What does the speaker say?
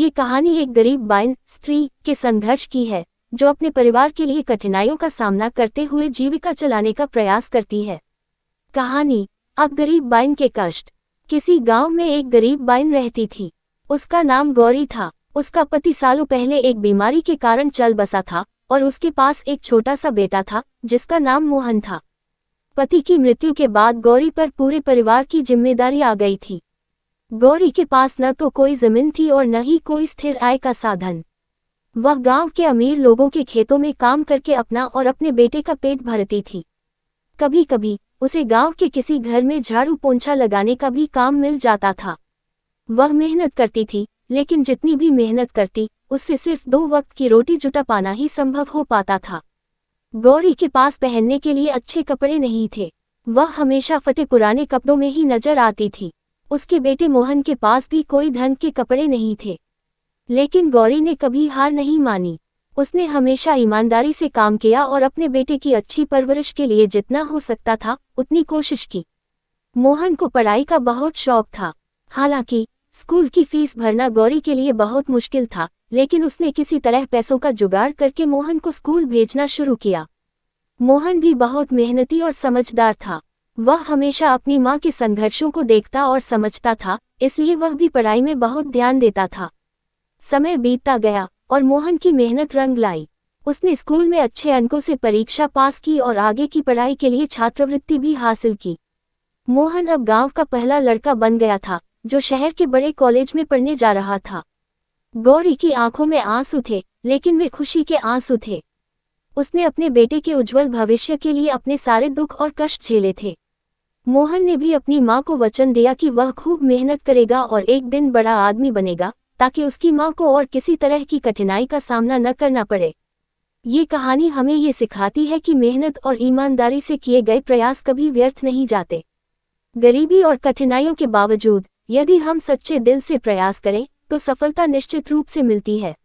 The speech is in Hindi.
ये कहानी एक गरीब बाइन स्त्री के संघर्ष की है, जो अपने परिवार के लिए कठिनाइयों का सामना करते हुए जीविका चलाने का प्रयास करती है। कहानी अब गरीब बाइन के कष्ट। किसी गांव में एक गरीब बाइन रहती थी। उसका नाम गौरी था। उसका पति सालों पहले एक बीमारी के कारण चल बसा था और उसके पास एक छोटा सा बेटा था जिसका नाम मोहन था। पति की मृत्यु के बाद गौरी पर पूरे परिवार की जिम्मेदारी आ गई थी। गौरी के पास न तो कोई जमीन थी और न ही कोई स्थिर आय का साधन। वह गांव के अमीर लोगों के खेतों में काम करके अपना और अपने बेटे का पेट भरती थी। कभी कभी उसे गांव के किसी घर में झाड़ू पोंछा लगाने का भी काम मिल जाता था। वह मेहनत करती थी, लेकिन जितनी भी मेहनत करती उससे सिर्फ 2 वक्त की रोटी जुटा पाना ही संभव हो पाता था। गौरी के पास पहनने के लिए अच्छे कपड़े नहीं थे। वह हमेशा फटे पुराने कपड़ों में ही नजर आती थी। उसके बेटे मोहन के पास भी कोई ढंग के कपड़े नहीं थे। लेकिन गौरी ने कभी हार नहीं मानी। उसने हमेशा ईमानदारी से काम किया और अपने बेटे की अच्छी परवरिश के लिए जितना हो सकता था उतनी कोशिश की। मोहन को पढ़ाई का बहुत शौक था। हालांकि स्कूल की फीस भरना गौरी के लिए बहुत मुश्किल था, लेकिन उसने किसी तरह पैसों का जुगाड़ करके मोहन को स्कूल भेजना शुरू किया। मोहन भी बहुत मेहनती और समझदार था। वह हमेशा अपनी माँ के संघर्षों को देखता और समझता था, इसलिए वह भी पढ़ाई में बहुत ध्यान देता था। समय बीतता गया और मोहन की मेहनत रंग लाई। उसने स्कूल में अच्छे अंकों से परीक्षा पास की और आगे की पढ़ाई के लिए छात्रवृत्ति भी हासिल की। मोहन अब गांव का पहला लड़का बन गया था, जो शहर के बड़े कॉलेज में पढ़ने जा रहा था। गौरी की आंखों में आंसू थे, लेकिन वे खुशी के आंसू थे। उसने अपने बेटे के उज्जवल भविष्य के लिए अपने सारे दुख और कष्ट झेले थे। मोहन ने भी अपनी माँ को वचन दिया कि वह खूब मेहनत करेगा और एक दिन बड़ा आदमी बनेगा, ताकि उसकी माँ को और किसी तरह की कठिनाई का सामना न करना पड़े। ये कहानी हमें ये सिखाती है कि मेहनत और ईमानदारी से किए गए प्रयास कभी व्यर्थ नहीं जाते। गरीबी और कठिनाइयों के बावजूद यदि हम सच्चे दिल से प्रयास करें तो सफलता निश्चित रूप से मिलती है।